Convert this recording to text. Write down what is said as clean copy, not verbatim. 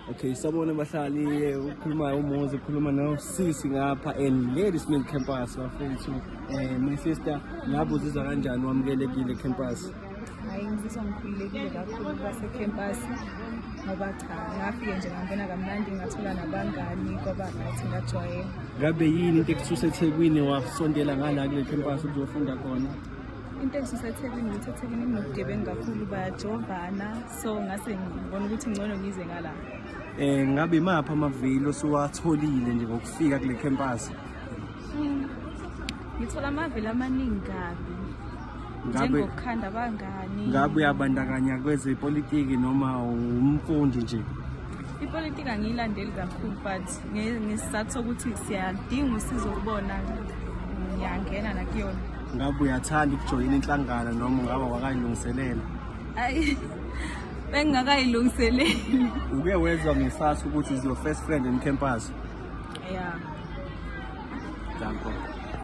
Okay, sabona bahlali ukhuluma uMozi ukhuluma nosisi ngapha and Ladysmith campus bafethu. My sister ngabe uzizwa kanjani wamukelekile campus? Hayi ngizizwa ngikhululekile kakhulu base-campus ngoba cha ngafike nje ngangena kamnandi ngathola nabangani kwaba ngathi ngajwayela. Ngabe yini into ekususa eThekwini wasondela ngala kule campus ukuzofunda khona? Into engisusa eThekwini ukuthi eThekwini kunobugebengu kakhulu bayajovana so ngase ngibona ukuthi ngcono ngize ngala. Ngabe mapha amavili osuwatholile nje ngokufika kule campus? Ngithola amavili amaningi kabi. Njengokukhanda abangani. Ngabe uyabandakanya kwezepolitiki noma umfundi nje? Ipolitiki angiyilandeli kakhulu but ngesizathu sokuthi siyadinga usizo kubona ngiyangena nakuyona. Ngabe uyathanda ukujoyina inhlangano noma ngaba wakayilungiselela? Ayi bengakayilungiseleli. Uke wezwa ngesasa ukuthi is your first friend in campus? Yeah. Danko.